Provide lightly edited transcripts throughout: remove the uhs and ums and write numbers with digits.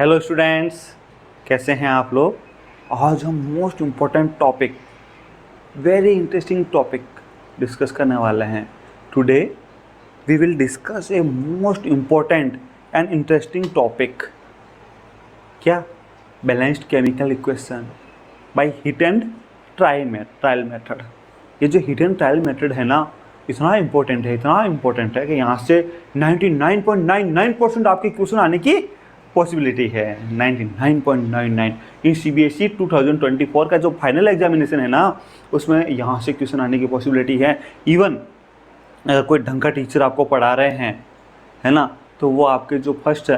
Hello students, कैसे हैं आप लोग। आज हम most important topic, very interesting topic discuss करने वाले हैं। Today we will discuss a most important and interesting topic. क्या? Balanced chemical equation by hit and trial method. ये जो हिट एंड ट्रायल मेथड है ना, इतना इम्पोर्टेंट है कि यहाँ से 99.99% आपके क्वेश्चन आने की पॉसिबिलिटी है। 99.99 इन CBSE 2024 का जो फाइनल एग्जामिनेशन है ना, उसमें यहाँ से क्वेश्चन आने की पॉसिबिलिटी है। इवन अगर कोई ढंग का टीचर आपको पढ़ा रहे हैं, है ना, तो वो आपके जो फर्स्ट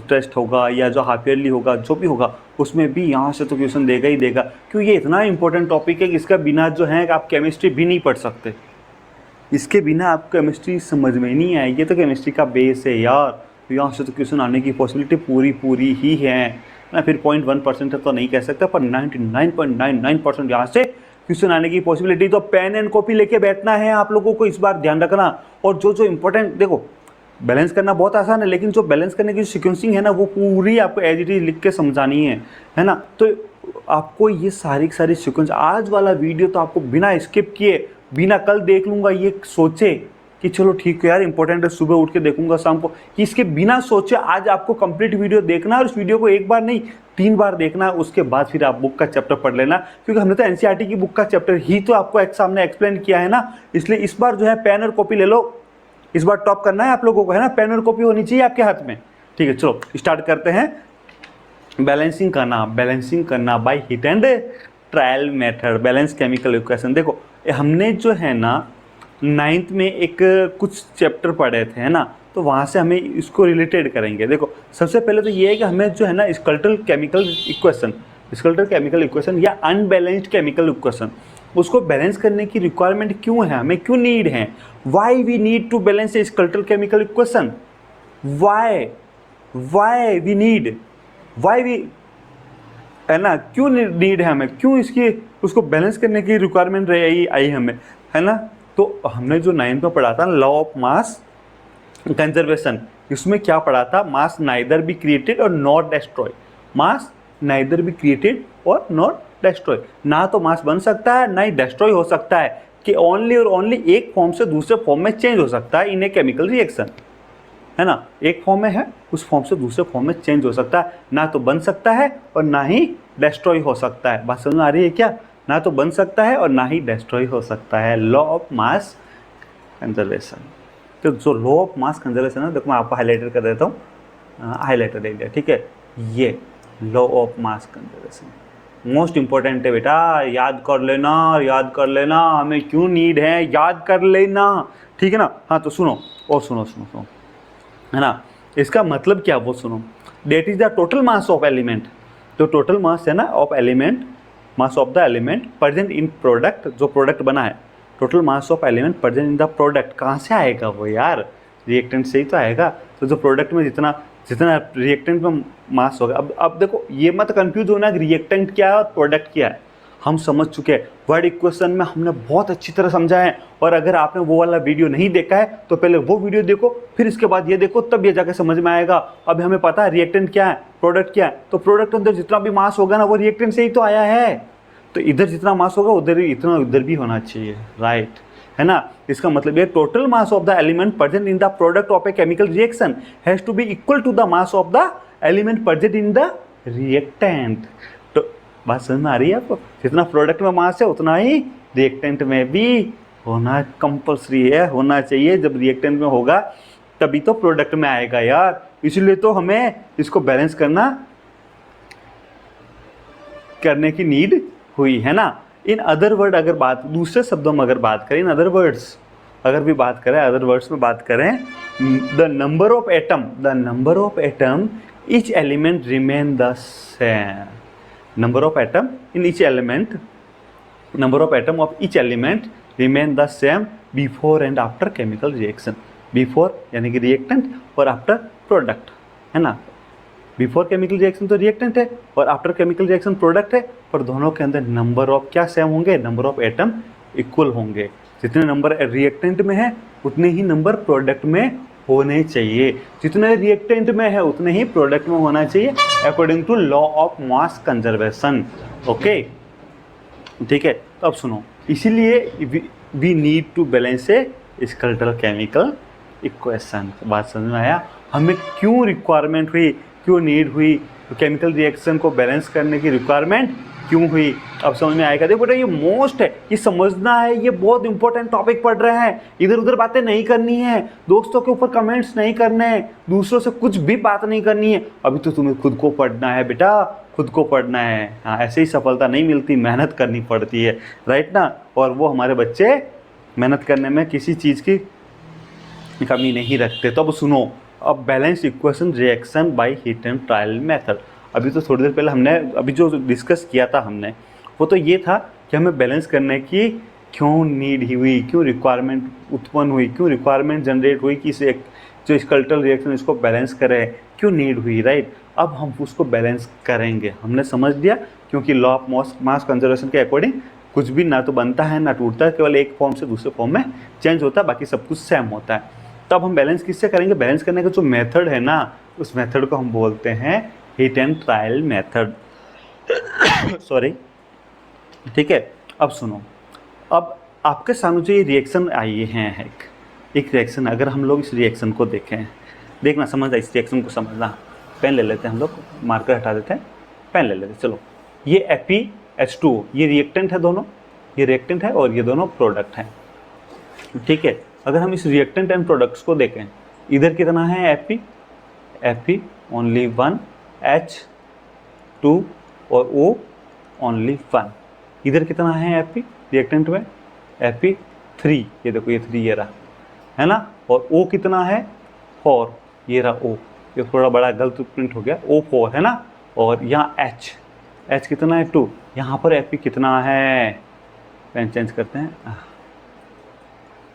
टेस्ट होगा या जो हाफ ईयरली होगा, जो भी होगा, उसमें भी यहाँ से तो क्वेश्चन देगा ही देगा। क्यों? ये इतना इंपॉर्टेंट टॉपिक है कि इसका बिना जो है आप केमिस्ट्री भी नहीं पढ़ सकते। इसके बिना आपको केमिस्ट्री समझ में नहीं आएगी। तो केमिस्ट्री का बेस है यार, तो यहाँ से तो क्वेश्चन आने की पॉसिबिलिटी पूरी ही है ना। फिर 0.1% तो नहीं कह सकता, पर 99.99% यहाँ से क्वेश्चन आने की पॉसिबिलिटी। तो पेन एंड कॉपी लेके बैठना है आप लोगों को, इस बार ध्यान रखना। और जो इंपॉर्टेंट, देखो बैलेंस करना बहुत आसान है, लेकिन जो बैलेंस करने की सीक्वेंसिंग है ना, वो पूरी आपको एज इट इज लिख के समझानी है ना। तो आपको ये सारी सीक्वेंस, आज वाला वीडियो तो आपको बिना स्किप किए, बिना कल देख लूँगा ये सोचे कि चलो ठीक है यार इंपॉर्टेंट है, सुबह उठ के देखूंगा शाम को, कि इसके बिना सोचे आज आपको कंप्लीट वीडियो देखना। और इस वीडियो को एक बार नहीं 3 बार देखना। उसके बाद फिर आप बुक का चैप्टर पढ़ लेना, क्योंकि हमने तो NCERT की बुक का चैप्टर ही तो आपको एक सामने एक्सप्लेन किया है ना। इसलिए इस बार जो है पेन और कॉपी ले लो, इस बार टॉप करना है आप लोगों को, है ना। पेन और कॉपी होनी चाहिए आपके हाथ में। ठीक है, चलो स्टार्ट करते हैं। बैलेंसिंग करना by hit and trial method, balance chemical equation. देखो हमने जो है ना 9th में एक कुछ चैप्टर पढ़े थे, है ना, तो वहाँ से हमें इसको रिलेटेड करेंगे। देखो सबसे पहले तो ये है कि हमें जो है ना स्केलेटल केमिकल इक्वेशन या अनबैलेंस्ड केमिकल इक्वेशन, उसको बैलेंस करने की रिक्वायरमेंट क्यों है, हमें क्यों नीड है। Why we need to balance a skeletal chemical equation, why we, है ना, क्यों नीड है हमें, क्यों इसकी उसको बैलेंस करने की रिक्वायरमेंट आई हमें, है ना। तो हमने जो 9th में पढ़ा था लॉ ऑफ मास कंजर्वेशन, इसमें क्या पढ़ा था, मास नाइदर बी क्रिएटेड और not destroy. Mass neither be created और नॉट डेस्ट्रॉय, ना तो मास बन सकता है ना ही डेस्ट्रॉय हो सकता है, कि ओनली और ओनली एक फॉर्म से दूसरे फॉर्म में चेंज हो सकता है इन ए केमिकल रिएक्शन, है ना। एक फॉर्म में है, उस फॉर्म से दूसरे फॉर्म में चेंज हो सकता है, ना तो बन सकता है और ना ही डेस्ट्रॉय हो सकता है। बात समझ में आ रही है क्या? ना तो बन सकता है और ना ही डेस्ट्रॉय हो सकता है। Law of mass conservation. तो जो लॉ ऑफ मास कंजर्वेशन है, देखो मैं आपको हाईलाइटर कर देता हूँ, हाईलाइटर दे दिया, ठीक है। ये law of mass conservation most important है बेटा, याद कर लेना, हमें क्यों नीड है, याद कर लेना, ठीक है ना। हाँ तो सुनो, है ना, इसका मतलब क्या वो सुनो। That is the total mass of element, जो टोटल मास है ना of element, mass of the element present in product, जो प्रोडक्ट बना है, total mass of element present in the product. कहाँ से आएगा वो यार, रिएक्टेंट से ही तो आएगा। तो जो प्रोडक्ट में जितना रिएक्टेंट में मास होगा, अब देखो ये मत कंफ्यूज होना कि रिएक्टेंट क्या है और प्रोडक्ट क्या है, हम समझ चुके हैं। वर्ड इक्वेशन में हमने बहुत अच्छी तरह समझा है, और अगर आपने वो वाला वीडियो नहीं देखा है तो पहले वो वीडियो देखो, फिर इसके बाद ये देखो, तब ये जाकर समझ में आएगा। अब हमें पता है रिएक्टेंट क्या है, प्रोडक्ट क्या है, तो प्रोडक्ट अंदर जितना भी मास होगा ना, वो रिएक्टेंट से ही तो आया है। तो इधर जितना मास होगा उधर इतना उधर भी होना चाहिए, राइट, है ना। इसका मतलब ये total mass of the element present in the product of a chemical reaction has to be equal to the mass of the element present in the reactant. तो बात समझ में आ रही है आपको, जितना प्रोडक्ट में मास है उतना ही रिएक्टेंट में भी होना कंपल्सरी है, होना चाहिए। जब रिएक्टेंट में होगा तभी तो प्रोडक्ट में आएगा यार, इसलिए तो हमें इसको बैलेंस करने की नीड हुई, है ना। इन अदर वर्ड अगर बात, दूसरे शब्दों में अगर बात करें, इन अदर वर्ड्स अगर भी बात करें, अदर वर्ड्स में बात करें, the number of atom each element remain the same. Number of atom in each element, number of atom of each element remain the same before and after chemical reaction. Before यानी कि reactant, और after product, है ना। Before chemical reaction तो reactant है और after chemical reaction product है, पर दोनों के अंदर नंबर ऑफ क्या सेम होंगे, नंबर ऑफ एटम इक्वल होंगे। जितने नंबर रिएक्टेंट में है उतने ही नंबर प्रोडक्ट में होने चाहिए। जितने रिएक्टेंट में है उतने ही प्रोडक्ट में होना चाहिए according to law of mass conservation. Okay, ठीक है। तो अब सुनो, इसीलिए we need to balance a skeletal chemical equation. बात समझ में आया? हमें क्यों रिक्वायरमेंट हुई, क्यों नीड हुई, तो केमिकल रिएक्शन को बैलेंस करने की रिक्वायरमेंट क्यों हुई, अब समझ में आएगा। देखो बेटा, ये मोस्ट है, ये समझना है, ये बहुत इंपॉर्टेंट टॉपिक पढ़ रहे हैं। इधर उधर बातें नहीं करनी है, दोस्तों के ऊपर कमेंट्स नहीं करने हैं, दूसरों से कुछ भी बात नहीं करनी है। अभी तो तुम्हें खुद को पढ़ना है बेटा, खुद को पढ़ना है। हाँ, ऐसे ही सफलता नहीं मिलती, मेहनत करनी पड़ती है, राइट ना। और वो हमारे बच्चे मेहनत करने में किसी चीज़ की कमी नहीं रखते। तो अब सुनो, अब balance equation reaction by heat and trial method. अभी तो थोड़ी देर पहले हमने अभी जो डिस्कस किया था हमने, वो तो ये था कि हमें बैलेंस करने की क्यों नीड हुई, क्यों रिक्वायरमेंट उत्पन्न हुई, क्यों रिक्वायरमेंट जनरेट हुई कि इसे जो स्केलेटल रिएक्शन इसको बैलेंस करे, क्यों नीड हुई, राइट। अब हम उसको बैलेंस करेंगे, हमने समझ लिया। क्योंकि लॉ ऑफ मास कंजर्वेशन के अकॉर्डिंग कुछ भी ना तो बनता है ना टूटता है, केवल एक फॉर्म से दूसरे फॉर्म में चेंज होता है, बाकी सब कुछ सेम होता है। तब हम बैलेंस किससे करेंगे? बैलेंस करने का जो मेथड है ना, उस मेथड को हम बोलते हैं heat and trial method. Sorry, ठीक है। अब सुनो, अब आपके सामने जो ये रिएक्शन आई हैं, एक रिएक्शन, अगर हम लोग इस रिएक्शन को देखें, देखना समझना, इस रिएक्शन को समझना। पेन ले लेते हैं हम लोग, मार्कर हटा देते हैं, पेन ले लेते हैं। चलो, ये FeH2O, ये रिएक्टेंट है दोनों, ये रिएक्टेंट है और ये दोनों प्रोडक्ट हैं, ठीक है। अगर हम इस रिएक्टेंट एंड प्रोडक्ट्स को देखें, इधर कितना है Fe ओनली 1, H2 और O ओनली 1। इधर कितना है Fe रिएक्टेंट में? Fe3, ये देखो ये 3 ये रहा, है ना। और O कितना है? 4, ये रहा O। ये थोड़ा बड़ा गलत प्रिंट हो गया, O4 है ना। और यहाँ H कितना है? 2। यहाँ पर Fe कितना है? पेन चेंज करते हैं,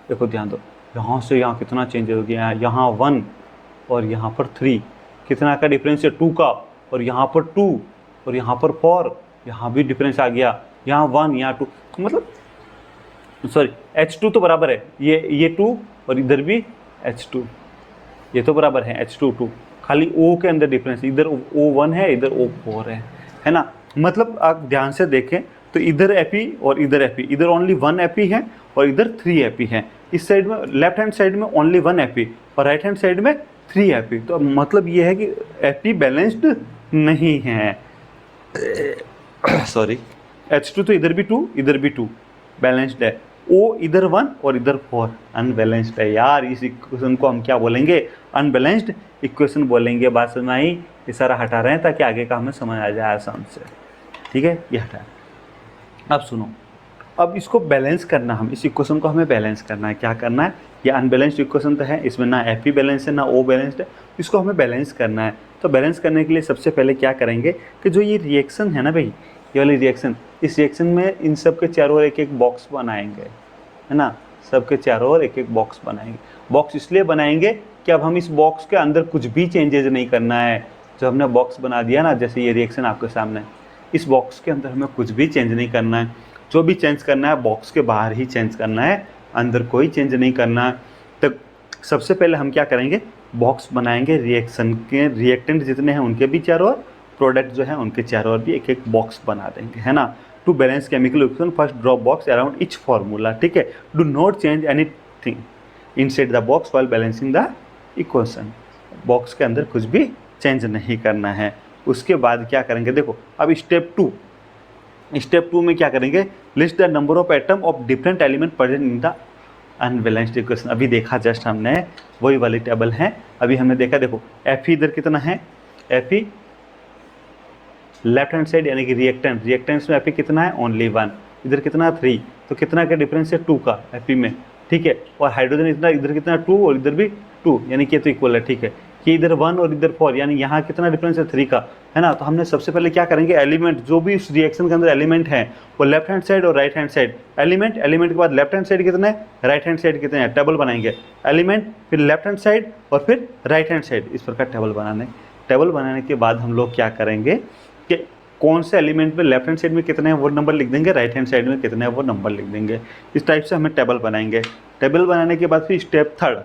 देखो ध्यान दो, यहाँ से यहाँ कितना चेंज हो गया है, यहाँ 1 और यहाँ पर 3, कितना का डिफरेंस है? 2 का। और यहाँ पर 2 और यहाँ पर 4, यहाँ भी डिफरेंस आ गया, यहाँ 1 यहाँ 2, मतलब सॉरी H2 तो बराबर है, ये 2 और इधर भी H2, ये तो बराबर है H2, खाली O के अंदर डिफरेंस, इधर O1 है, इधर O4 है ना। मतलब आप ध्यान से देखें तो इधर Fe और इधर Fe, इधर ओनली 1 Fe है और इधर 3 Fe है। इस साइड में लेफ्ट हैंड साइड में ओनली 1 Fe और राइट हैंड साइड में 3 Fe। तो मतलब ये है कि Fe बैलेंस्ड नहीं है। सॉरी, H2 तो इधर भी 2 इधर भी 2 बैलेंस्ड है, O इधर 1 और इधर 4 अनबैलेंस्ड है। यार इस इक्वेशन को हम क्या बोलेंगे? अनबैलेंस्ड इक्वेशन बोलेंगे। बात समझ में आई? ये सारा हटा रहे हैं ताकि आगे का हमें समझ आ जाए आसान से, ठीक है। ये हटा। अब सुनो, अब इसको बैलेंस करना, हम इस इक्वेशन को हमें बैलेंस करना है। क्या करना है? ये अनबैलेंस्ड इक्वेशन तो है, इसमें ना Fe बैलेंस है ना O बैलेंस्ड है, इसको हमें बैलेंस करना है। तो बैलेंस करने के लिए सबसे पहले क्या करेंगे कि जो ये रिएक्शन है ना भाई, ये वाली रिएक्शन, इस रिएक्शन में इन सब के चारों ओर एक एक बॉक्स बनाएंगे, है ना। सबके चारों ओर एक एक बॉक्स बनाएंगे। बॉक्स इसलिए बनाएंगे कि अब हम इस बॉक्स के अंदर कुछ भी चेंजेज नहीं करना है। जो हमने बॉक्स बना दिया ना, जैसे ये रिएक्शन आपके सामने, इस बॉक्स के अंदर हमें कुछ भी चेंज नहीं करना है। जो भी चेंज करना है बॉक्स के बाहर ही चेंज करना है, अंदर कोई चेंज नहीं करना है। तो सबसे पहले हम क्या करेंगे? बॉक्स बनाएंगे, रिएक्शन के रिएक्टेंट जितने हैं उनके भी चारों ओर, प्रोडक्ट जो है उनके चारों ओर भी एक एक बॉक्स बना देंगे, है ना। To balance chemical equation first draw box around each formula, ठीक है। Do not change anything inside the box while balancing the equation. Box के अंदर कुछ भी चेंज नहीं करना है। उसके बाद क्या करेंगे? देखो अब स्टेप 2 में क्या करेंगे? List the number of atom of different element present in the unbalanced equation. अभी देखा जस्ट हमने, वही वाली टेबल है, अभी हमने देखा। देखो Fe इधर कितना है? Fe लेफ्ट हैंड साइड यानी कि रिएक्टेंट्स में Fe कितना है? ओनली 1। इधर कितना? 3। तो कितना का डिफरेंस है? 2 का Fe में, ठीक है। और हाइड्रोजन इतना, इधर कितना? 2 और इधर भी 2, यानी कि ये तो इक्वल है, ठीक है। कि इधर 1 और इधर 4, यानी यहाँ कितना डिफरेंस है? 3 का, है ना। तो हमने सबसे पहले क्या करेंगे? एलिमेंट, जो भी उस रिएक्शन के अंदर एलिमेंट है वो लेफ्ट हैंड साइड और राइट हैंड साइड, एलिमेंट के बाद लेफ्ट हैंड साइड कितने हैं, राइट हैंड साइड कितने हैं, टेबल बनाएंगे। एलिमेंट, फिर लेफ्ट हैंड साइड और फिर राइट हैंड साइड, इस प्रकार टेबल बनाने के बाद हम लोग क्या करेंगे कि कौन से एलिमेंट में लेफ्ट हैंड साइड में कितने हैं वो नंबर लिख देंगे, राइट हैंड साइड में कितने हैं वो नंबर लिख देंगे। इस टाइप से हमें टेबल बनाएंगे। टेबल बनाने के बाद फिर स्टेप 3,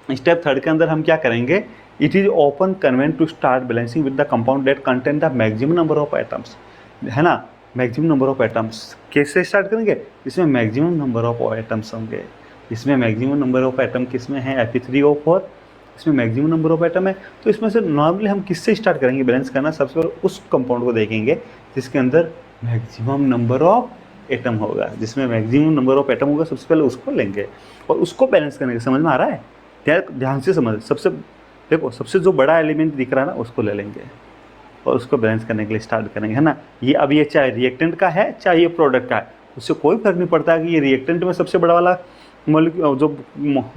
स्टेप थर्ड के अंदर हम क्या करेंगे, it is open convent to start balancing with the compound that contain the maximum number of atoms, है ना, मैक्सिमम नंबर ऑफ एटम्स। कैसे स्टार्ट करेंगे, इसमें मैक्सिमम नंबर ऑफ एटम्स होंगे, इसमें मैक्सिमम नंबर ऑफ एटम किसमें है, Fe3O4, इसमें मैक्सिमम नंबर ऑफ एटम है। तो इसमें से नॉर्मली हम किससे स्टार्ट करेंगे बैलेंस करना, सबसे पहले उस कंपाउंड को देखेंगे जिसके अंदर मैक्सिमम नंबर ऑफ एटम होगा, जिसमें मैक्सिमम नंबर ऑफ एटम होगा, सबसे पहले उसको लेंगे और उसको बैलेंस करने के, समझ में आ रहा है, ध्यान से समझ, सबसे देखो सबसे जो बड़ा एलिमेंट दिख रहा है ना उसको ले लेंगे और उसको बैलेंस करने के लिए स्टार्ट करेंगे, है ना। ये अब ये चाहे रिएक्टेंट का है चाहे ये प्रोडक्ट का है, उससे कोई फर्क नहीं पड़ता कि ये रिएक्टेंट में सबसे बड़ा वाला जो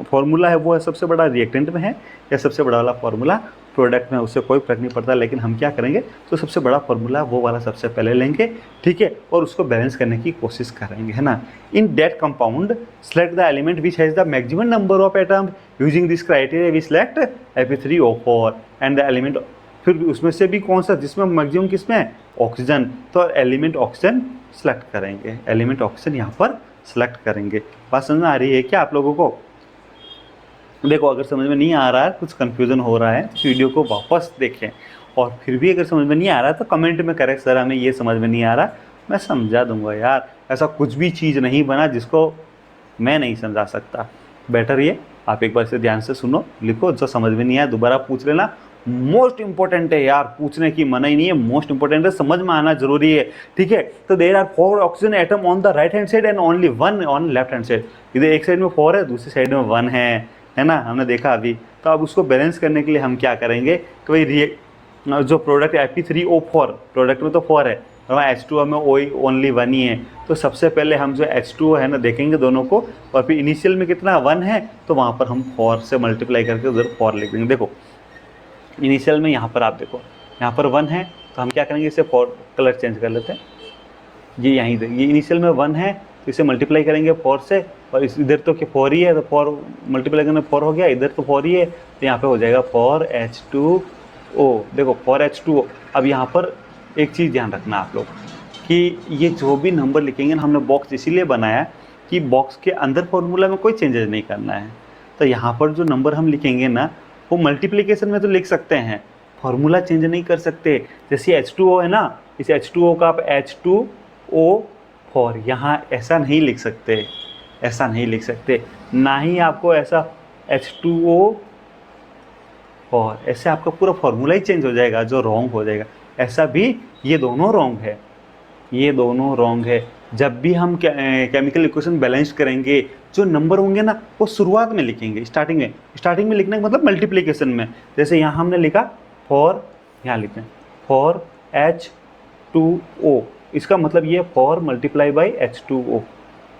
फॉर्मूला है वो है सबसे बड़ा रिएक्टेंट में है या सबसे बड़ा वाला फॉर्मूला प्रोडक्ट में, उससे कोई फर्क नहीं पड़ता। लेकिन हम क्या करेंगे, तो सबसे बड़ा फॉर्मूला वो वाला सबसे पहले लेंगे, ठीक है, और उसको बैलेंस करने की कोशिश करेंगे, है ना। In that compound select the element which has the maximum number of atom, using this criteria we select Fe3O4 and the element, फिर उसमें से भी कौन सा जिसमें मैक्सिमम किसमें है, ऑक्सीजन, तो एलिमेंट ऑक्सीजन सेलेक्ट करेंगे, एलिमेंट ऑक्सीजन यहाँ पर सेलेक्ट करेंगे। बात समझ में आ रही है क्या आप लोगों को? देखो अगर समझ में नहीं आ रहा है, कुछ कन्फ्यूज़न हो रहा है, तो वीडियो को वापस देखें, और फिर भी अगर समझ में नहीं आ रहा तो कमेंट में करें, सर हमें ये समझ में नहीं आ रहा, मैं समझा दूंगा यार, ऐसा कुछ भी चीज़ नहीं बना जिसको मैं नहीं समझा सकता। बेटर ये आप एक बार से ध्यान से सुनो, लिखो, जो समझ में नहीं आया दोबारा पूछ लेना, मोस्ट इंपॉर्टेंट है यार, पूछने की मना ही नहीं है, मोस्ट इंपॉर्टेंट है, समझ में आना जरूरी है, ठीक है। तो there are 4 oxygen atom on the right hand side and only 1 on left hand side, इधर एक साइड में 4 है, दूसरी साइड में 1 है ना, हमने देखा अभी। तो अब उसको बैलेंस करने के लिए हम क्या करेंगे कि भाई जो प्रोडक्ट Fe3O4, प्रोडक्ट में तो 4 है और वहाँ H2O में ओनली 1 ही है, तो सबसे पहले हम जो H2O है ना देखेंगे दोनों को, और फिर इनिशियल में कितना 1 है तो वहाँ पर हम 4 से मल्टीप्लाई करके उधर 4 लिख देंगे। देखो इनिशियल में यहाँ पर आप देखो, यहाँ पर 1 है तो हम क्या करेंगे, इसे 4 कलर चेंज कर लेते हैं, ये यहीं ये इनिशियल में 1 है तो इसे मल्टीप्लाई करेंगे 4 से, और इस इधर तो 4 ही है तो 4 मल्टीप्लाई करने 4 हो गया, इधर तो 4 ही है तो यहाँ पे हो जाएगा 4H2O। देखो 4H2O। अब यहाँ पर एक चीज़ ध्यान रखना आप लोग कि ये जो भी नंबर लिखेंगे ना, हमने बॉक्स इसीलिए बनाया कि बॉक्स के अंदर फॉर्मूला में कोई चेंजेस नहीं करना है। तो यहाँ पर जो नंबर हम लिखेंगे ना वो मल्टीप्लिकेशन में तो लिख सकते हैं, फॉर्मूला चेंज नहीं कर सकते। जैसे H2O है ना, इस H2O का आप H2O4 यहाँ ऐसा नहीं लिख सकते, ऐसा नहीं लिख सकते, ना ही आपको ऐसा H2O4, ऐसे आपका पूरा फॉर्मूला ही चेंज हो जाएगा, जो रॉन्ग हो जाएगा। ऐसा भी ये दोनों रॉन्ग है, ये दोनों रॉन्ग है। जब भी हम केमिकल इक्वेशन बैलेंस करेंगे, जो नंबर होंगे ना वो शुरुआत में लिखेंगे, स्टार्टिंग में लिखने का मतलब मल्टीप्लिकेशन में। जैसे यहाँ हमने लिखा 4, यहाँ लिखें 4H2O, इसका मतलब ये 4 मल्टीप्लाई बाई H2O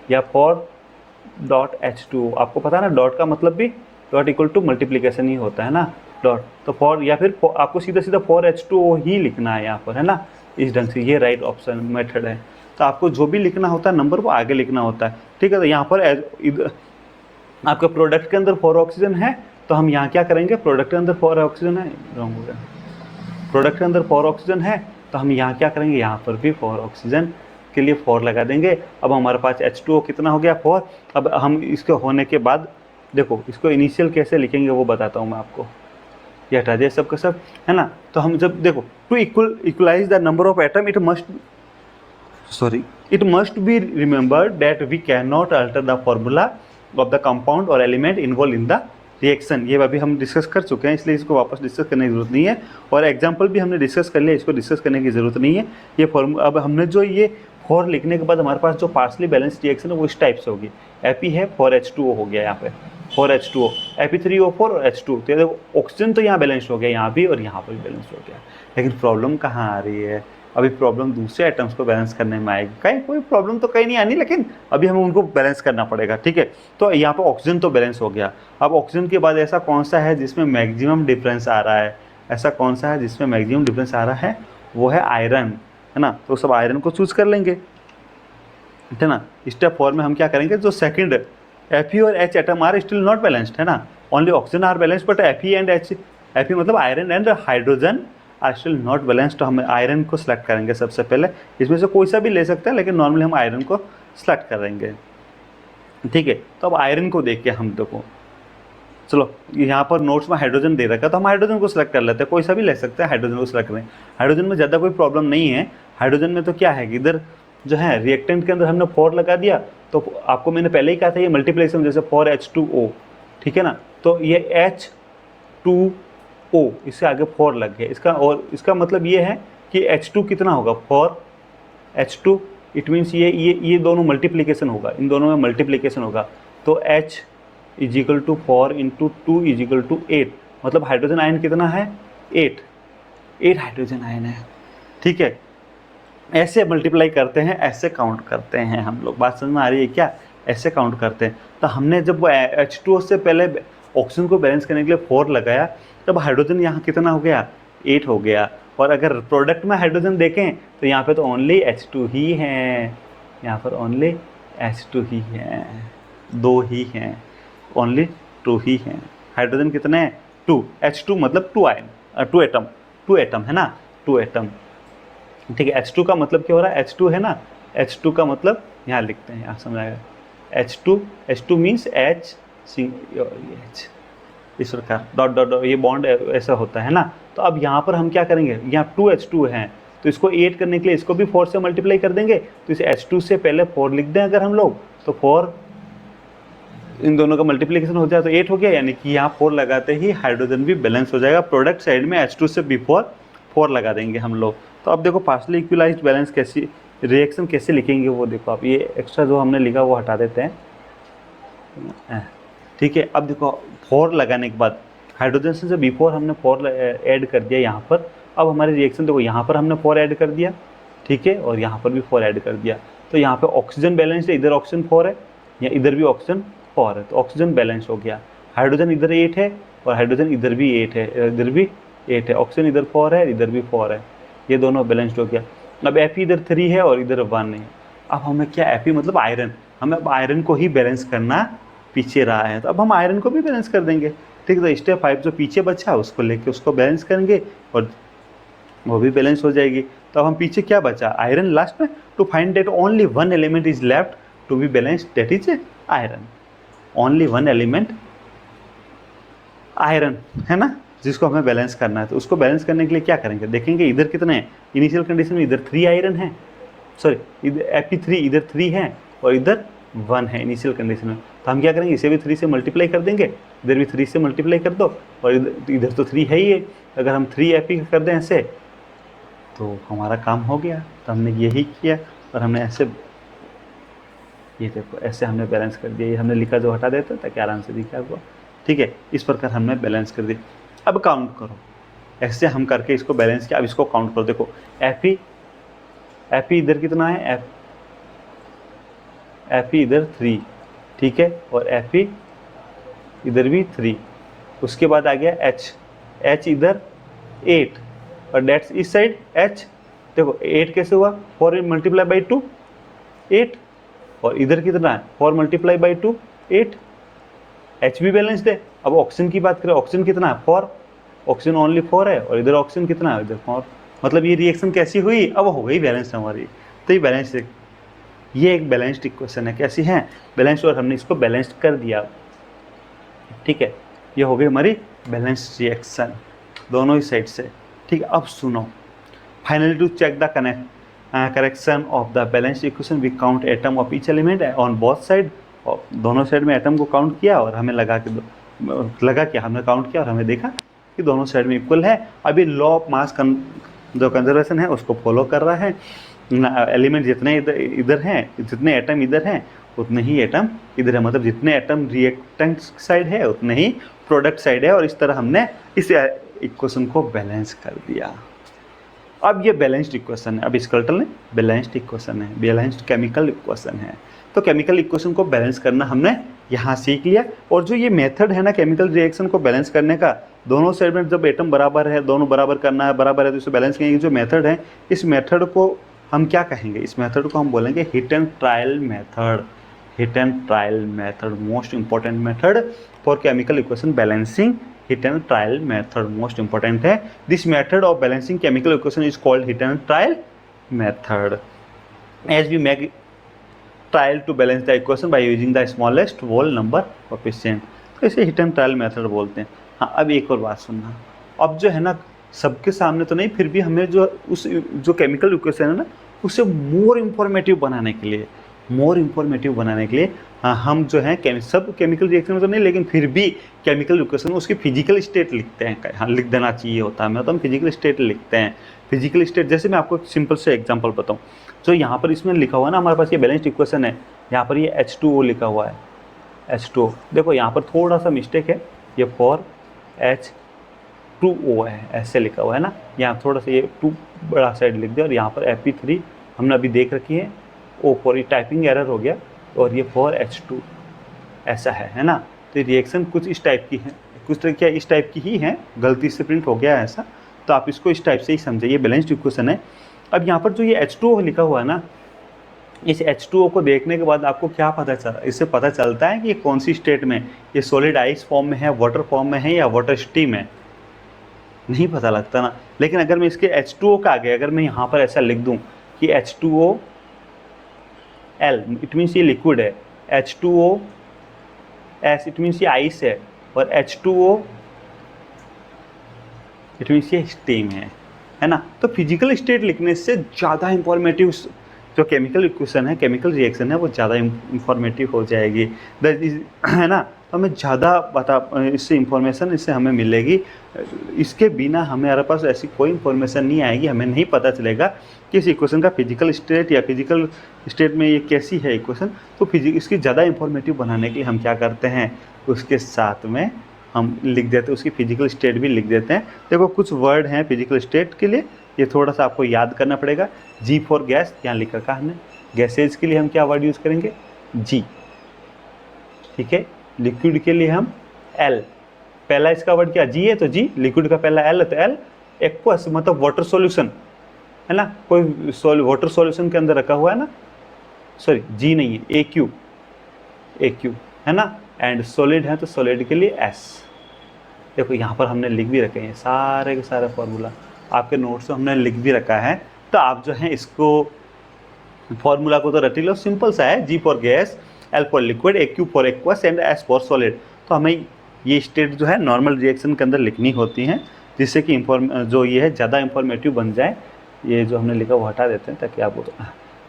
या 4.H2O। आपको पता है ना, डॉट का मतलब भी डॉट इक्वल टू मल्टीप्लिकेशन ही होता है ना, डॉट। तो 4 या फिर आपको सीधा 4H2O ही लिखना है यहाँ पर, है ना, इस ढंग से। ये राइट ऑप्शन मेथड है। तो आपको जो भी लिखना होता है नंबर वो आगे लिखना होता है, ठीक है। तो यहाँ पर आपके प्रोडक्ट के अंदर 4 ऑक्सीजन है तो हम यहाँ क्या करेंगे, प्रोडक्ट के अंदर 4 ऑक्सीजन है, रॉन्ग हो गया, प्रोडक्ट के अंदर 4 ऑक्सीजन है तो हम यहाँ क्या करेंगे, यहाँ पर भी 4 ऑक्सीजन के लिए 4 लगा देंगे। अब हमारे पास H2O कितना हो गया, 4। अब हम इसके होने के बाद देखो इसको इनिशियल कैसे लिखेंगे वो बताता हूँ मैं आपको, ये हटा दिया सब का सब, है ना। तो हम जब देखो to equalize the number of atom it must be remembered that we can not alter the formula of the compound और element involve in the reaction. ये अभी हम डिस्कस कर चुके हैं, इसलिए इसको वापस डिस्कस करने की जरूरत नहीं है, और एग्जाम्पल भी हमने डिस्कस कर लिया, इसको डिस्कस करने की जरूरत नहीं है। ये फॉर्मूला अब हमने जो ये 4 लिखने के बाद हमारे पास जो पार्शली बैलेंस रिएक्शन है वो इस टाइप से होगी। Fe है 4H2O हो गया, यहाँ पे 4H2O, Fe3O4 और H2। तो देखो ऑक्सीजन तो यहाँ बैलेंस हो गया, यहाँ भी और यहाँ पर भी बैलेंस हो गया। लेकिन प्रॉब्लम कहाँ आ रही है, अभी प्रॉब्लम दूसरे आइटम्स को बैलेंस करने में आएगी। कहीं कोई प्रॉब्लम तो कहीं नहीं आनी, लेकिन अभी हमें उनको बैलेंस करना पड़ेगा, ठीक है। तो यहाँ पर ऑक्सीजन तो बैलेंस हो गया। अब ऑक्सीजन के बाद ऐसा कौन सा है जिसमें मैक्सिमम डिफरेंस आ रहा है, ऐसा कौन सा है जिसमें मैक्सिमम डिफरेंस आ रहा है, वो है आयरन, है ना। तो सब आयरन को चूज कर लेंगे, है ना। स्टेप 4 में हम क्या करेंगे, जो सेकंड Fe और H atom are still not balanced, है ना, only oxygen are balanced, but Fe and H, Fe मतलब iron and hydrogen are still not balanced. तो हम आयरन को सिलेक्ट करेंगे सबसे पहले, इसमें से कोई सा भी ले सकते हैं लेकिन नॉर्मली हम आयरन को सिलेक्ट करेंगे, ठीक है। तो अब आयरन को देख के हम देखो, चलो यहाँ पर नोट्स में हाइड्रोजन दे रखा है तो हम हाइड्रोजन को सिलेक्ट कर लेते हैं, कोई सा भी ले सकते हैं, हाइड्रोजन को सिलेक्ट करें। हाइड्रोजन में ज़्यादा कोई प्रॉब्लम नहीं है। हाइड्रोजन में तो क्या है कि इधर जो है रिएक्टेंट के अंदर हमने 4 लगा दिया, तो आपको मैंने पहले ही कहा था ये मल्टीप्लिकेशन जैसे 4H2O, ठीक है ना, तो ये H2O इससे आगे 4 लग गया, इसका और इसका मतलब ये है कि H2 कितना होगा 4H2, इट मीन्स ये दोनों मल्टीप्लिकेशन होगा, इन दोनों में मल्टीप्लिकेशन होगा, तो H is equal to 4 into 2 is equal to 8, मतलब हाइड्रोजन आयन कितना है 8 हाइड्रोजन आयन है, ठीक है। ऐसे मल्टीप्लाई करते हैं, ऐसे काउंट करते हैं हम लोग, बात समझ में आ रही है क्या, ऐसे काउंट करते हैं। तो हमने जब H2O से पहले ऑक्सीजन को बैलेंस करने के लिए 4 लगाया, तब हाइड्रोजन यहाँ कितना हो गया 8 हो गया, और अगर प्रोडक्ट में हाइड्रोजन देखें तो यहाँ पे तो ओनली H2 ही है, यहाँ पर ओनली H2 ही है, 2 ही हैं, ओनली 2 ही हैं। हाइड्रोजन कितने हैं 2, H2 मतलब 2 आयन, 2 एटम है ना, 2 एटम, ठीक है। H2 का मतलब क्या हो रहा है, H2 है ना, H2 का मतलब यहाँ लिखते हैं, यहाँ समझ आएगा, H2 मीन्स H इस प्रकार डॉट डॉट डॉट, ये बॉन्ड ऐसा होता है ना। तो अब यहाँ पर हम क्या करेंगे, यहाँ 2H2 हैं तो इसको 8 करने के लिए इसको भी 4 से मल्टीप्लाई कर देंगे, तो इसे H2 से पहले 4 लिख दें अगर हम लोग, तो 4 इन दोनों का मल्टीप्लिकेशन हो जाए तो 8 हो गया, यानी कि यहाँ 4 लगाते ही हाइड्रोजन भी बैलेंस हो जाएगा। प्रोडक्ट साइड में H2 से बिफोर 4 लगा देंगे हम लोग। तो अब देखो पार्शली इक्विलाइज्ड बैलेंस कैसी रिएक्शन कैसे लिखेंगे वो देखो आप, ये एक्स्ट्रा जो हमने लिखा वो हटा देते हैं, ठीक है। अब देखो 4 लगाने के बाद हाइड्रोजन से बिफोर हमने 4 ऐड कर दिया यहाँ पर, अब हमारी रिएक्शन देखो यहाँ पर हमने 4 ऐड कर दिया, ठीक है, और यहाँ पर भी 4 ऐड कर दिया, तो यहाँ पे ऑक्सीजन बैलेंस है, इधर ऑक्सीजन 4 है या इधर भी ऑक्सीजन 4 है, तो ऑक्सीजन बैलेंस हो गया। हाइड्रोजन इधर 8 है और हाइड्रोजन इधर भी 8 है, इधर भी 8 है, ऑक्सीजन इधर 4 है, इधर भी 4 है, ये दोनों बैलेंस्ड हो गया। अब Fe इधर 3 है और इधर 1 है। अब हमें क्या Fe मतलब आयरन, हमें अब आयरन को ही बैलेंस करना पीछे रहा है, तो अब हम आयरन को भी बैलेंस कर देंगे, ठीक है। तो स्टेप 5 जो पीछे बचा उसको लेके उसको बैलेंस करेंगे और वो भी बैलेंस हो जाएगी। तो अब हम पीछे क्या बचा, आयरन लास्ट में, to find that only 1 element is left to be balanced, that is iron, only 1 element iron है ना, जिसको हमें बैलेंस करना है। तो उसको बैलेंस करने के लिए क्या करेंगे, देखेंगे इधर कितने हैं, इनिशियल कंडीशन में इधर 3 आयरन है, सॉरी इधर Fe3 इधर 3 है और इधर 1 है इनिशियल कंडीशन में, तो हम क्या करेंगे इसे भी 3 से मल्टीप्लाई कर देंगे, इधर भी 3 से मल्टीप्लाई कर दो, और इधर तो 3 है ही है, अगर हम 3 Fe कर दें ऐसे तो हमारा काम हो गया। तो हमने यही किया और हमने ऐसे, ये देखो ऐसे हमने बैलेंस कर दिया, ये हमने लिखा जो हटा देता ताकि आराम से दिखा हुआ, ठीक है। इस प्रकार हमने बैलेंस कर दिया। अब काउंट करो, ऐसे हम करके इसको बैलेंस किया, अब इसको काउंट करो, देखो Fe इधर कितना है, Fe इधर 3, ठीक है, और Fe इधर भी 3, उसके बाद आ गया H इधर 8 और डेट्स इस साइड H, देखो 8 कैसे हुआ, 4 मल्टीप्लाई बाई 2 8, और इधर कितना है 4 मल्टीप्लाई बाई 2 8, H भी बैलेंस्ड है। अब ऑक्सीजन की बात करें, ऑक्सीजन कितना है 4, ऑक्सीजन ओनली 4 है, और इधर ऑक्सीजन कितना है इधर 4, मतलब ये रिएक्शन कैसी हुई, अब हो गई बैलेंस हमारी। तो ये बैलेंस, ये एक बैलेंस्ड इक्वेशन है, कैसी है बैलेंस्ड, और हमने इसको बैलेंस्ड कर दिया, ठीक है। ये हो गई हमारी बैलेंस्ड रिएक्शन दोनों ही साइड से, ठीक है। अब सुनो, finally to check the correction of the balanced equation we count atom of each element on both side, और दोनों साइड में एटम को काउंट किया और हमें लगा के हमने काउंट किया और हमें देखा कि दोनों साइड में इक्वल है। अभी लॉ ऑफ मास जो कंजर्वेशन है उसको फॉलो कर रहा है, एलिमेंट जितने इधर हैं, जितने एटम इधर हैं उतने ही एटम इधर है, मतलब जितने एटम रिएक्टेंट साइड है उतने ही प्रोडक्ट साइड है, और इस तरह हमने इस इक्वेशन को बैलेंस कर दिया। अब ये बैलेंस्ड इक्वेशन है, अब स्केलेटल ने बैलेंस्ड इक्वेशन है, बैलेंस्ड केमिकल इक्वेशन है। तो केमिकल इक्वेशन को बैलेंस करना हमने यहाँ सीख लिया, और जो ये मेथड है ना केमिकल रिएक्शन को बैलेंस करने का, दोनों साइड में जब एटम बराबर है, दोनों बराबर करना है, बराबर है तो इसे बैलेंस करेंगे। जो मेथड है इस मेथड को हम क्या कहेंगे, इस मेथड को हम बोलेंगे hit and trial method, hit and trial method, most important method for chemical equation balancing, hit and trial method most important है। This method of balancing chemical equation is called hit and trial method, as we make trial to balance the equation by using the smallest whole number coefficient. तो इसे hit and trial method बोलते हैं। हाँ, अब एक और बात सुनना, अब जो है ना सबके सामने तो नहीं, फिर भी हमें जो उस जो केमिकल इक्वेशन है ना उसे मोर इन्फॉर्मेटिव बनाने के लिए, हाँ, हम जो है सब केमिकल रिएक्शन में तो नहीं, लेकिन फिर भी केमिकल इक्वेशन में उसकी फिजिकल स्टेट लिखते हैं। हाँ, लिख देना चाहिए होता है, मैं तो हम फिजिकल स्टेट लिखते हैं। फिजिकल स्टेट जैसे मैं आपको सिंपल से एग्जांपल बताऊं, तो यहाँ पर इसमें लिखा हुआ है ना, हमारे पास ये बैलेंस्ड इक्वेशन है, यहाँ पर ये H2O लिखा हुआ है, H2O। देखो यहाँ पर थोड़ा सा मिस्टेक है, ये 4H2O है, ऐसे लिखा हुआ है ना, यहाँ थोड़ा सा ये 2 बड़ा साइड लिख दिया, और यहाँ पर Fe3 हमने अभी देख रखी है, O4, ये टाइपिंग एरर हो गया, और ये 4H2 ऐसा है ना। तो रिएक्शन कुछ इस टाइप की है, कुछ तरीके इस टाइप की ही है, गलती से प्रिंट हो गया है ऐसा, तो आप इसको इस टाइप से ही समझिए, बैलेंस्ड इक्वेशन है। अब यहाँ पर जो ये H2O लिखा हुआ है ना, इस H2O को देखने के बाद आपको क्या पता चला, इससे पता चलता है कि ये कौन सी स्टेट में, ये सॉलिड आइस फॉर्म में है, वाटर फॉर्म में है, या वाटर स्टीम है, नहीं पता लगता ना। लेकिन अगर मैं इसके H2O का आगे अगर मैं यहाँ पर ऐसा लिख दूँ कि H2O L, इट मीन्स ये लिक्विड है, H2O S, इट मीन्स ये आइस है, और H2O इट मीन्स ये स्टीम है ना। तो फिजिकल स्टेट लिखने से ज़्यादा इंफॉर्मेटिव जो केमिकल इक्वेशन है, केमिकल रिएक्शन है, वो ज़्यादा इंफॉर्मेटिव हो जाएगी, है ना। तो हमें ज़्यादा इससे इंफॉर्मेशन इससे हमें मिलेगी। इसके बिना हमारे पास ऐसी कोई इंफॉर्मेशन नहीं आएगी, हमें नहीं पता चलेगा कि इस इक्वेशन का फिजिकल स्टेट या फिजिकल स्टेट में ये कैसी है इक्वेशन। तो इसकी ज़्यादा इंफॉर्मेटिव बनाने के लिए हम क्या करते हैं, उसके साथ में हम लिख देते हैं, उसकी फिजिकल स्टेट भी लिख देते हैं। देखो कुछ वर्ड हैं फिजिकल स्टेट के लिए, ये थोड़ा सा आपको याद करना पड़ेगा। G फॉर गैस, यहाँ लिख रखा हमने, गैसेज के लिए हम क्या वर्ड यूज़ करेंगे, G, ठीक है। लिक्विड के लिए हम L, पहला इसका वर्ड क्या G है, तो G, लिक्विड का पहला L है तो L। एक्वस मतलब वाटर सॉल्यूशन है ना, कोई वाटर सॉल्यूशन के अंदर रखा हुआ है ना, सॉरी G नहीं है, AQ है ना। एंड सॉलिड है तो सॉलिड के लिए S। देखो यहाँ पर हमने लिख भी रखे हैं सारे के सारे फॉर्मूला, आपके नोट्स में हमने लिख भी रखा है, तो आप जो है इसको फॉर्मूला को तो रट लो, सिंपल सा है, G for gas, L for liquid, AQ for aqueous and S for solid. तो हमें ये स्टेट जो है नॉर्मल रिएक्शन के अंदर लिखनी होती हैं, जिससे कि जो ये है ज़्यादा इंफॉर्मेटिव बन जाए। ये जो हमने लिखा वो हटा देते हैं ताकि आपको,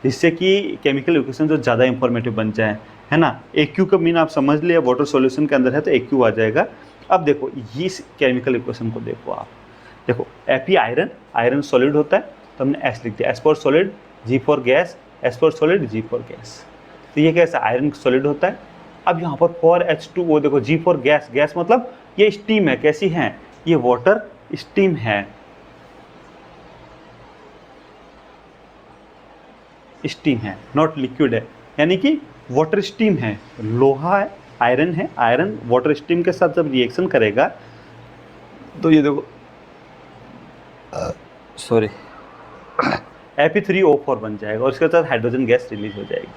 जिससे कि केमिकल इक्वेशन जो ज़्यादा इंफॉर्मेटिव बन जाए, है ना। AQ का मीन आप समझ लिया, वाटर सॉल्यूशन के अंदर है तो AQ आ जाएगा। अब देखो इस केमिकल इक्वेशन को देखो आप, देखो Fe आयरन, आयरन सॉलिड होता है तो हमने S लिख दिया, S for solid, G for gas, S for solid, G for gas. तो ये कैसा आयरन सॉलिड होता है। अब यहाँ पर 4H2O देखो, G फॉर गैस, गैस मतलब ये स्टीम है, कैसी है, ये वाटर स्टीम है, स्टीम है, नॉट लिक्विड है, यानी कि वाटर स्टीम है। लोहा है, आयरन वाटर स्टीम के साथ जब रिएक्शन करेगा तो ये देखो सॉरी Fe3O4 बन जाएगा, और इसके साथ हाइड्रोजन गैस रिलीज हो जाएगी,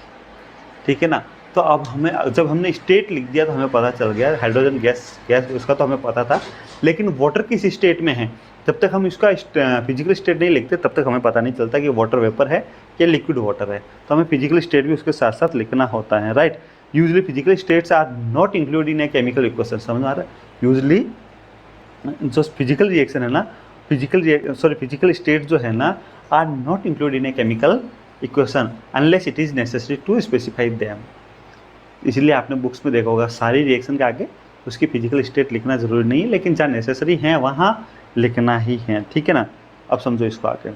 ठीक है ना। तो अब हमें, जब हमने स्टेट लिख दिया तो हमें पता चल गया हाइड्रोजन गैस उसका तो हमें पता था, लेकिन वाटर किस स्टेट में है, जब तक हम इसका फिजिकल स्टेट नहीं लिखते तब तक हमें पता नहीं चलता कि वाटर वेपर है या लिक्विड वाटर है। तो हमें फिजिकल स्टेट भी उसके साथ साथ लिखना होता है, right. Usually physical states are not include in a chemical equation, समझ में आ रहा है। यूजली जो फिजिकल रिएक्शन है ना, फिजिकल स्टेट जो है ना, are not include in a chemical equation unless it is necessary to specify them. इसलिए आपने बुक्स में देखा होगा सारी रिएक्शन के आगे उसकी फिजिकल स्टेट लिखना ज़रूरी नहीं है, लेकिन जहाँ नेसेसरी है वहाँ लिखना ही है, ठीक है ना। अब समझो इसको आगे,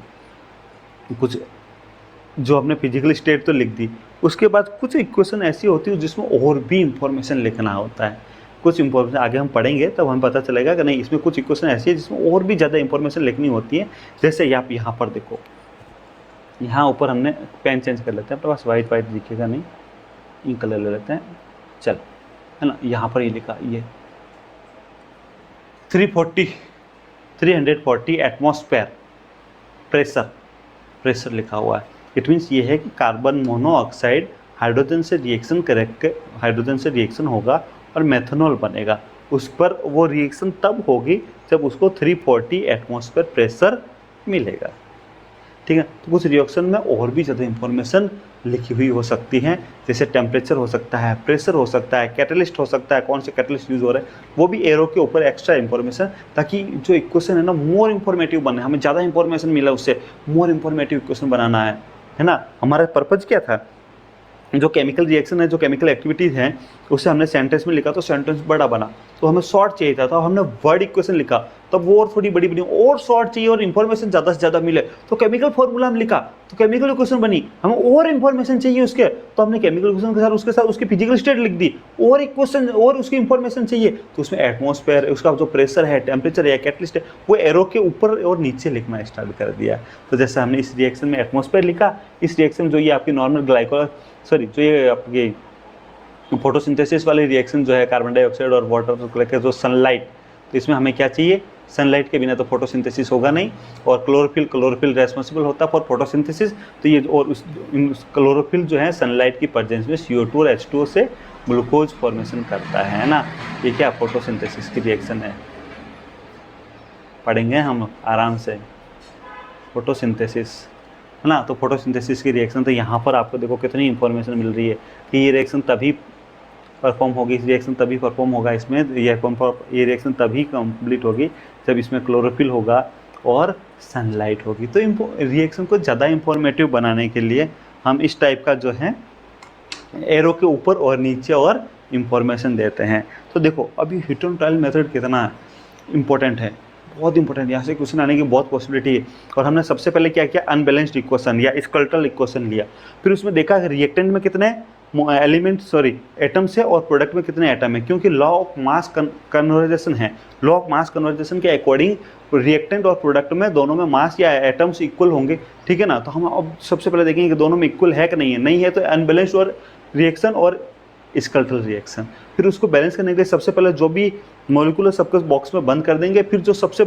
कुछ जो हमने फिजिकल स्टेट तो लिख दी, उसके बाद कुछ इक्वेशन ऐसी होती है जिसमें और भी इंफॉर्मेशन लिखना होता है। कुछ इंफॉर्मेशन आगे हम पढ़ेंगे तब हमें पता चलेगा कि नहीं, इसमें कुछ इक्वेशन ऐसी है जिसमें और भी ज़्यादा इंफॉर्मेशन लिखनी होती है। जैसे आप यहाँ पर देखो, यहाँ ऊपर हमने पेन चेंज कर लेते हैं, अपने पास वाइट दिखेगा नहीं, इंक कलर ले लेते हैं, चल, है ना। यहाँ पर ये लिखा, ये 340 एटमॉस्फेयर प्रेशर लिखा हुआ है। इट मीन्स ये है कि कार्बन मोनोऑक्साइड हाइड्रोजन से रिएक्शन होगा और मेथनॉल बनेगा। उस पर वो रिएक्शन तब होगी जब उसको 340 एटमॉस्फेयर प्रेशर मिलेगा, ठीक है। तो कुछ रिएक्शन में और भी ज़्यादा इंफॉर्मेशन लिखी हुई हो सकती हैं, जैसे टेम्परेचर हो सकता है, प्रेशर हो सकता है, कैटलिस्ट हो सकता है, कौन से कैटलिस्ट यूज़ हो रहे हैं, वो भी एरो के ऊपर एक्स्ट्रा इंफॉर्मेशन, ताकि जो इक्वेशन है ना मोर इंफॉर्मेटिव बने, हमें ज़्यादा इंफॉर्मेशन मिला उससे, मोर इंफॉर्मेटिव इक्वेशन बनाना है ना। हमारा पर्पज़ क्या था, जो केमिकल रिएक्शन है, जो केमिकल एक्टिविटीज़ हैं, उसे हमने सेंटेंस में लिखा तो सेंटेंस बड़ा बना, तो हमें शॉर्ट चाहिए था, तो हमने वर्ड इक्वेशन लिखा, तब वो और थोड़ी बड़ी बनी, और शॉर्ट चाहिए और इन्फॉर्मेशन ज़्यादा से ज़्यादा मिले तो केमिकल फॉर्मूला हम लिखा, तो केमिकल इक्वेशन बनी। हमें और इन्फॉर्मेशन चाहिए उसके, तो हमने केमिकल इक्वेशन के साथ उसकी फिजिकल स्टेट लिख दी, और इक्वेशन और उसकी इन्फॉर्मेशन चाहिए, तो उसमें एटमॉस्फेयर, उसका जो प्रेशर है, टेम्परेचर है, कैटलिस्ट है, वो एरो के ऊपर और नीचे लिखना स्टार्ट कर दिया। तो जैसे हमने इस रिएक्शन में एटमॉस्फेयर लिखा, इस रिएक्शन जो ये आपकी नॉर्मल जो ये आपकी फोटोसिंथेसिस वाली रिएक्शन जो है, कार्बन डाइऑक्साइड और वाटर को लेकर जो सनलाइट, तो इसमें हमें क्या चाहिए, सनलाइट के बिना तो फोटोसिंथेसिस होगा नहीं, और क्लोरोफिल रेस्पॉन्सिबल होता है फॉर फोटोसिंथेसिस, तो ये और उस क्लोरोफिल जो है सनलाइट की प्रेजेंस में CO2 और H2O से ग्लूकोज फॉर्मेशन करता है ना। ये क्या फोटोसिंथेसिस की रिएक्शन है, पढ़ेंगे हम आराम से, फोटोसिंथेसिस है ना। तो फोटोसिंथेसिस की रिएक्शन, तो यहाँ पर आपको देखो कितनी इंफॉर्मेशन मिल रही है कि ये रिएक्शन तभी परफॉर्म होगी, इस रिएक्शन तभी परफॉर्म होगा, इसमें ये रिएक्शन तभी कंप्लीट होगी जब इसमें क्लोरोफिल होगा और सनलाइट होगी। तो रिएक्शन को ज़्यादा इंफॉर्मेटिव बनाने के लिए हम इस टाइप का जो है एरो के ऊपर और नीचे और इंफॉर्मेशन देते हैं। तो देखो अभी हिट एंड ट्रायल मेथड कितना इंपॉर्टेंट है, बहुत इंपॉर्टेंट, यहाँ से क्वेश्चन आने की बहुत पॉसिबिलिटी है। और हमने सबसे पहले क्या किया, अनबैलेंस्ड इक्वेशन या स्केलेटल इक्वेशन लिया, फिर उसमें देखा रिएक्टेंट में कितने एटम्स है और प्रोडक्ट में कितने एटम है, क्योंकि लॉ ऑफ मास कन्वर्जेशन है। लॉ ऑफ मास कन्वर्जेशन के अकॉर्डिंग रिएक्टेंट और प्रोडक्ट में दोनों में मास या एटम्स इक्वल होंगे, ठीक है ना। तो हम अब सबसे पहले देखेंगे कि दोनों में इक्वल है कि नहीं है तो अनबैलेंस्ड और रिएक्शन और स्केलेटल रिएक्शन। फिर उसको बैलेंस करने के लिए सबसे पहले जो भी मॉलिक्यूल सबको बॉक्स में बंद कर देंगे, फिर जो सबसे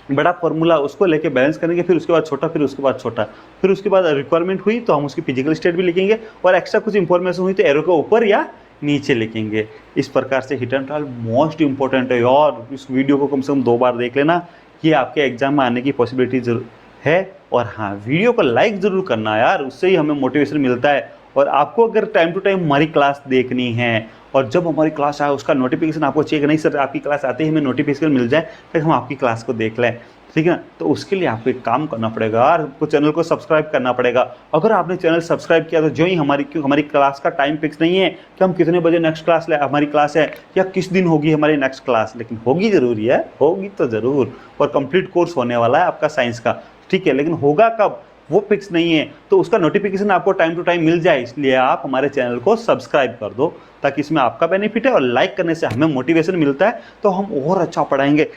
बड़ा फॉर्मूला उसको लेके बैलेंस करेंगे, फिर उसके बाद छोटा, फिर उसके बाद छोटा, फिर उसके बाद रिक्वायरमेंट हुई तो हम उसकी फिजिकल स्टेट भी लिखेंगे, और एक्स्ट्रा कुछ इंफॉर्मेशन हुई तो एरो के ऊपर या नीचे लिखेंगे। इस प्रकार से hit and trial most important है, और इस वीडियो को कम से कम 2 बार देख लेना, ये आपके एग्जाम में आने की पॉसिबिलिटी है। और हाँ, वीडियो को लाइक ज़रूर करना यार, उससे ही हमें मोटिवेशन मिलता है। और आपको अगर टाइम टू टाइम हमारी क्लास देखनी है, और जब हमारी क्लास आए उसका नोटिफिकेशन आपको चाहिए कि नहीं सर आपकी क्लास आते ही हमें नोटिफिकेशन मिल जाए, फिर हम आपकी क्लास को देख लें, ठीक है ना। तो उसके लिए आपको एक काम करना पड़ेगा और आपको चैनल को सब्सक्राइब करना पड़ेगा। अगर आपने चैनल सब्सक्राइब किया तो जो ही हमारी क्लास का टाइम फिक्स नहीं है कि हम कितने बजे नेक्स्ट क्लास हमारी क्लास है या किस दिन होगी हमारी नेक्स्ट क्लास, लेकिन होगी ज़रूरी है, होगी तो ज़रूर, और कंप्लीट कोर्स होने वाला है आपका साइंस का, ठीक है। लेकिन होगा कब वो फिक्स नहीं है, तो उसका नोटिफिकेशन आपको टाइम टू टाइम मिल जाए, इसलिए आप हमारे चैनल को सब्सक्राइब कर दो, ताकि इसमें आपका बेनिफिट है और लाइक करने से हमें मोटिवेशन मिलता है, तो हम और अच्छा पढ़ाएंगे।